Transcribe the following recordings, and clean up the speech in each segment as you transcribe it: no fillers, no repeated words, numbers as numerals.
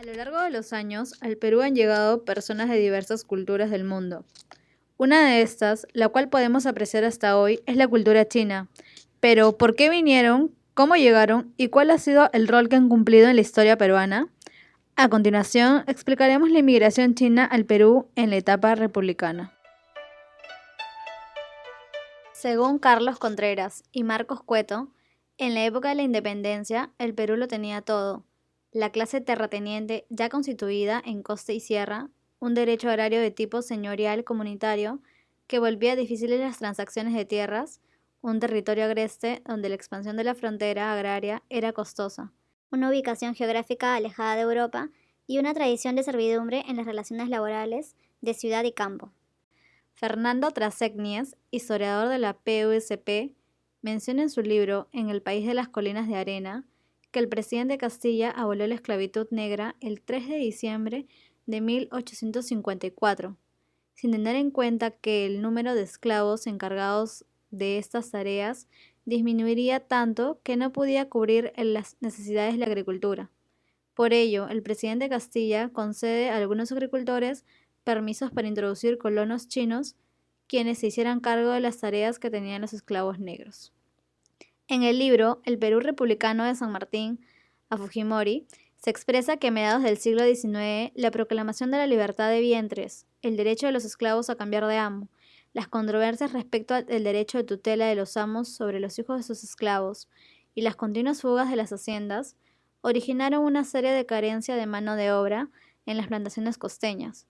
A lo largo de los años, al Perú han llegado personas de diversas culturas del mundo. Una de estas, la cual podemos apreciar hasta hoy, es la cultura china. Pero, ¿por qué vinieron? ¿Cómo llegaron? ¿Y cuál ha sido el rol que han cumplido en la historia peruana? A continuación, explicaremos la inmigración china al Perú en la etapa republicana. Según Carlos Contreras y Marcos Cueto, en la época de la independencia, el Perú lo tenía todo: la clase terrateniente ya constituida en costa y sierra, un derecho agrario de tipo señorial comunitario que volvía difíciles las transacciones de tierras, un territorio agreste donde la expansión de la frontera agraria era costosa, una ubicación geográfica alejada de Europa y una tradición de servidumbre en las relaciones laborales de ciudad y campo. Fernando Trasegnies, historiador de la PUSP, menciona en su libro En el país de las colinas de arena que el presidente de Castilla abolió la esclavitud negra el 3 de diciembre de 1854, sin tener en cuenta que el número de esclavos encargados de estas tareas disminuiría tanto que no podía cubrir las necesidades de la agricultura. Por ello, el presidente de Castilla concede a algunos agricultores permisos para introducir colonos chinos, quienes se hicieran cargo de las tareas que tenían los esclavos negros. En el libro El Perú Republicano de San Martín a Fujimori, se expresa que a mediados del siglo XIX la proclamación de la libertad de vientres, el derecho de los esclavos a cambiar de amo, las controversias respecto al derecho de tutela de los amos sobre los hijos de sus esclavos y las continuas fugas de las haciendas originaron una seria de carencia de mano de obra en las plantaciones costeñas.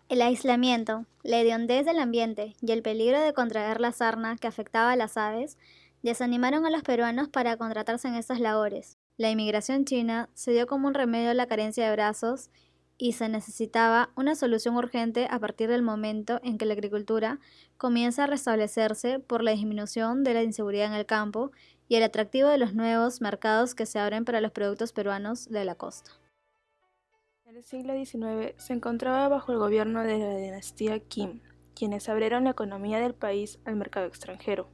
El aislamiento, la hediondez del ambiente y el peligro de contraer la sarna que afectaba a las aves desanimaron a los peruanos para contratarse en estas labores. La inmigración china se dio como un remedio a la carencia de brazos y se necesitaba una solución urgente a partir del momento en que la agricultura comienza a restablecerse por la disminución de la inseguridad en el campo y el atractivo de los nuevos mercados que se abren para los productos peruanos de la costa. En el siglo XIX se encontraba bajo el gobierno de la dinastía Qing, quienes abrieron la economía del país al mercado extranjero,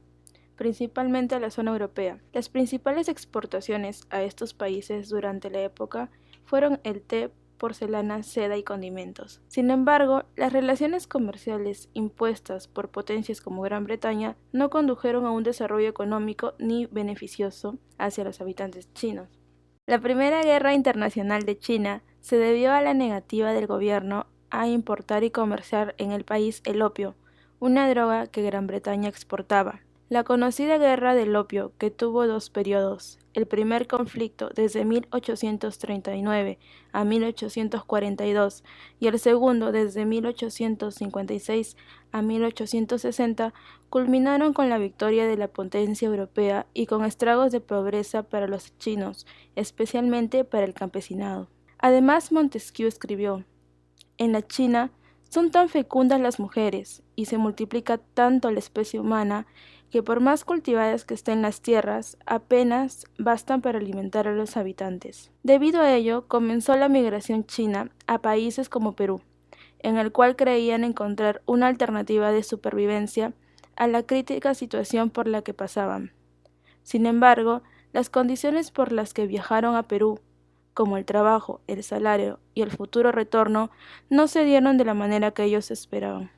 principalmente a la zona europea. Las principales exportaciones a estos países durante la época fueron el té, porcelana, seda y condimentos. Sin embargo, las relaciones comerciales impuestas por potencias como Gran Bretaña no condujeron a un desarrollo económico ni beneficioso hacia los habitantes chinos. La Primera Guerra Internacional de China se debió a la negativa del gobierno a importar y comerciar en el país el opio, una droga que Gran Bretaña exportaba. La conocida Guerra del Opio, que tuvo dos periodos, el primer conflicto desde 1839 a 1842 y el segundo desde 1856 a 1860, culminaron con la victoria de la potencia europea y con estragos de pobreza para los chinos, especialmente para el campesinado. Además, Montesquieu escribió: en la China son tan fecundas las mujeres y se multiplica tanto la especie humana que por más cultivadas que estén las tierras, apenas bastan para alimentar a los habitantes. Debido a ello, comenzó la migración china a países como Perú, en el cual creían encontrar una alternativa de supervivencia a la crítica situación por la que pasaban. Sin embargo, las condiciones por las que viajaron a Perú, como el trabajo, el salario y el futuro retorno, no se dieron de la manera que ellos esperaban.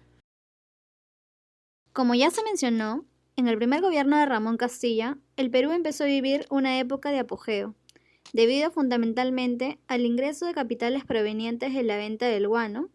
Como ya se mencionó, en el primer gobierno de Ramón Castilla, el Perú empezó a vivir una época de apogeo, debido fundamentalmente al ingreso de capitales provenientes de la venta del guano.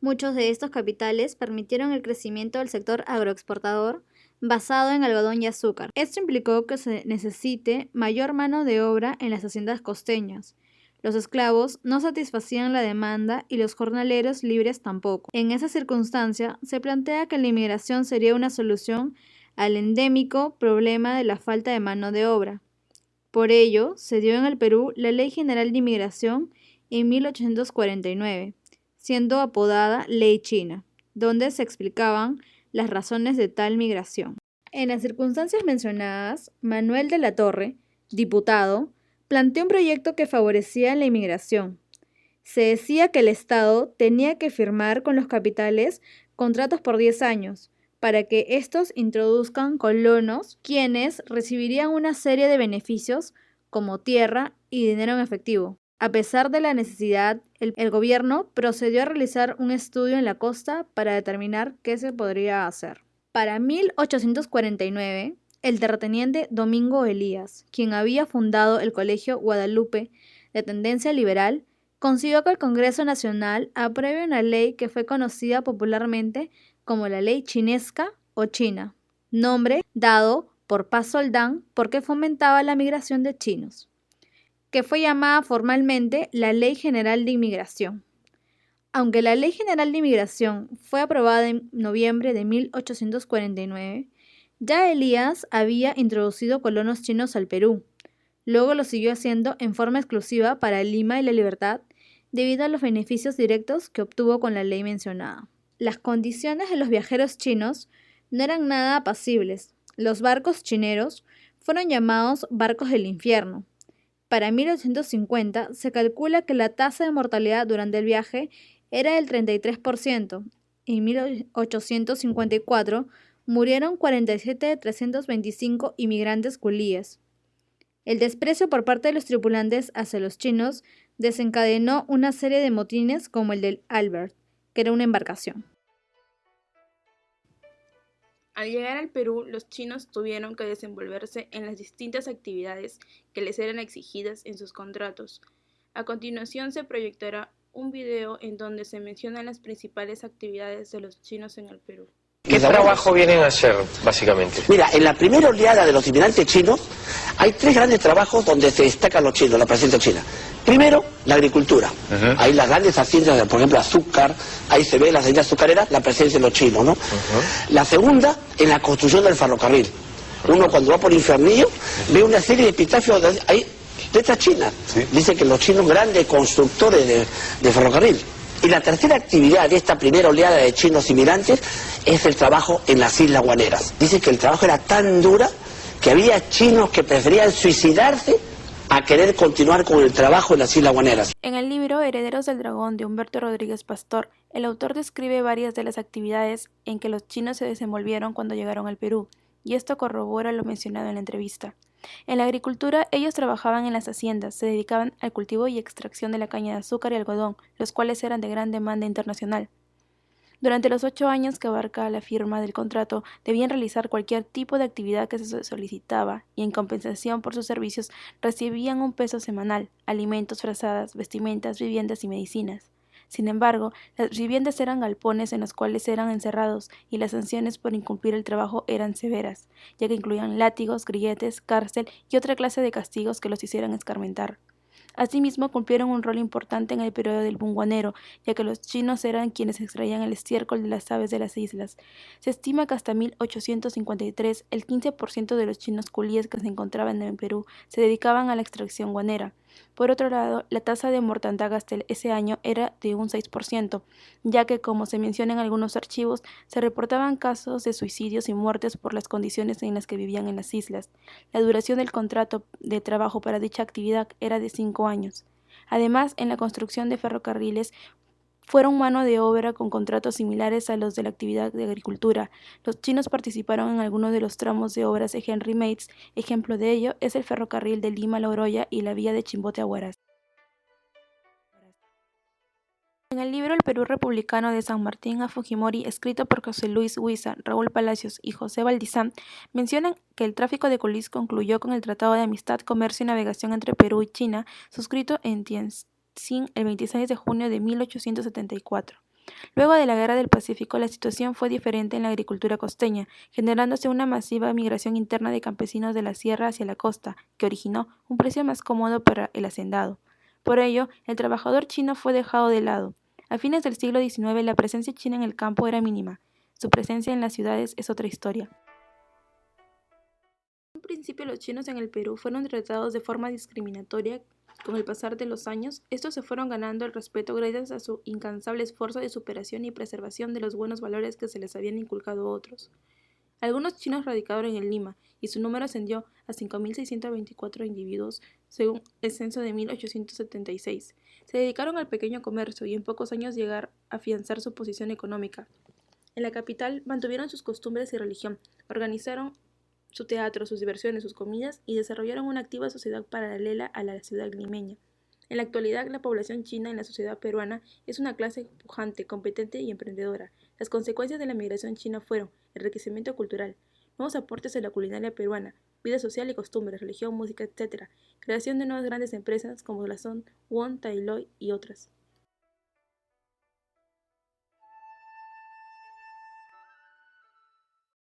Muchos de estos capitales permitieron el crecimiento del sector agroexportador basado en algodón y azúcar. Esto implicó que se necesite mayor mano de obra en las haciendas costeñas. Los esclavos no satisfacían la demanda y los jornaleros libres tampoco. En esa circunstancia, se plantea que la inmigración sería una solución al endémico problema de la falta de mano de obra. Por ello, se dio en el Perú la Ley General de Inmigración en 1849, siendo apodada Ley China, donde se explicaban las razones de tal migración. En las circunstancias mencionadas, Manuel de la Torre, diputado, planteó un proyecto que favorecía la inmigración. Se decía que el Estado tenía que firmar con los capitales contratos por 10 años, para que estos introduzcan colonos, quienes recibirían una serie de beneficios como tierra y dinero en efectivo. A pesar de la necesidad, el gobierno procedió a realizar un estudio en la costa para determinar qué se podría hacer. Para 1849, el terrateniente Domingo Elías, quien había fundado el Colegio Guadalupe de tendencia liberal, consiguió que el Congreso Nacional apruebe una ley que fue conocida popularmente como la Ley Chinesca o China, nombre dado por Paz Soldán porque fomentaba la migración de chinos, que fue llamada formalmente la Ley General de Inmigración. Aunque la Ley General de Inmigración fue aprobada en noviembre de 1849, ya Elías había introducido colonos chinos al Perú. Luego lo siguió haciendo en forma exclusiva para Lima y La Libertad, debido a los beneficios directos que obtuvo con la ley mencionada. Las condiciones de los viajeros chinos no eran nada apacibles. Los barcos chineros fueron llamados barcos del infierno. Para 1850 se calcula que la tasa de mortalidad durante el viaje era del 33%. En 1854 murieron 47 de 325 inmigrantes culíes. El desprecio por parte de los tripulantes hacia los chinos desencadenó una serie de motines como el del Albert, que era una embarcación. Al llegar al Perú, los chinos tuvieron que desenvolverse en las distintas actividades que les eran exigidas en sus contratos. A continuación se proyectará un video en donde se mencionan las principales actividades de los chinos en el Perú. ¿Qué trabajo vienen a hacer, básicamente? Mira, en la primera oleada de los inmigrantes chinos hay tres grandes trabajos donde se destacan los chinos, la presencia china. Primero, la agricultura. Hay las grandes haciendas, por ejemplo, azúcar, ahí se ve las haciendas azucareras, la presencia de los chinos, ¿no? La segunda, en la construcción del ferrocarril. Uno cuando va por Infernillo ve una serie de epitafios, hay letras chinas. ¿Sí? Dice que los chinos grandes constructores de ferrocarril. Y la tercera actividad de esta primera oleada de chinos inmigrantes es el trabajo en las Islas Guaneras. Dice que el trabajo era tan dura que había chinos que preferían suicidarse a querer continuar con el trabajo en las Islas Guaneras. En el libro Herederos del Dragón de Humberto Rodríguez Pastor, el autor describe varias de las actividades en que los chinos se desenvolvieron cuando llegaron al Perú, y esto corrobora lo mencionado en la entrevista. En la agricultura, ellos trabajaban en las haciendas, se dedicaban al cultivo y extracción de la caña de azúcar y algodón, los cuales eran de gran demanda internacional. Durante los 8 años que abarca la firma del contrato, debían realizar cualquier tipo de actividad que se solicitaba y en compensación por sus servicios recibían un peso semanal, alimentos, frazadas, vestimentas, viviendas y medicinas. Sin embargo, las viviendas eran galpones en los cuales eran encerrados y las sanciones por incumplir el trabajo eran severas, ya que incluían látigos, grilletes, cárcel y otra clase de castigos que los hicieran escarmentar. Asimismo, cumplieron un rol importante en el periodo del boom guanero, ya que los chinos eran quienes extraían el estiércol de las aves de las islas. Se estima que hasta 1853 el 15% de los chinos culíes que se encontraban en el Perú se dedicaban a la extracción guanera. Por otro lado, la tasa de mortandad hasta ese año era de un 6%, ya que, como se menciona en algunos archivos, se reportaban casos de suicidios y muertes por las condiciones en las que vivían en las islas. La duración del contrato de trabajo para dicha actividad era de 5 años. Además, en la construcción de ferrocarriles, fueron mano de obra con contratos similares a los de la actividad de agricultura. Los chinos participaron en algunos de los tramos de obras de Henry Mates. Ejemplo de ello es el ferrocarril de Lima a La Oroya y la vía de Chimbote a Huaraz. En el libro El Perú Republicano de San Martín a Fujimori, escrito por José Luis Huiza, Raúl Palacios y José Valdizán, mencionan que el tráfico de colis concluyó con el Tratado de Amistad, Comercio y Navegación entre Perú y China, suscrito en Tientsin el 26 de junio de 1874. Luego de la Guerra del Pacífico, la situación fue diferente en la agricultura costeña, generándose una masiva migración interna de campesinos de la sierra hacia la costa, que originó un precio más cómodo para el hacendado. Por ello, el trabajador chino fue dejado de lado. A fines del siglo XIX, la presencia china en el campo era mínima. Su presencia en las ciudades es otra historia. En un principio, los chinos en el Perú fueron tratados de forma discriminatoria. Con el pasar de los años, estos se fueron ganando el respeto gracias a su incansable esfuerzo de superación y preservación de los buenos valores que se les habían inculcado a otros. Algunos chinos radicaron en Lima, y su número ascendió a 5.624 individuos, según el censo de 1876. Se dedicaron al pequeño comercio y en pocos años llegaron a afianzar su posición económica. En la capital mantuvieron sus costumbres y religión, organizaron su teatro, sus diversiones, sus comidas y desarrollaron una activa sociedad paralela a la ciudad limeña. En la actualidad, la población china en la sociedad peruana es una clase pujante, competente y emprendedora. Las consecuencias de la migración china fueron enriquecimiento cultural, nuevos aportes a la culinaria peruana, vida social y costumbres, religión, música, etc. Creación de nuevas grandes empresas como la son Won, Tai Loi y otras.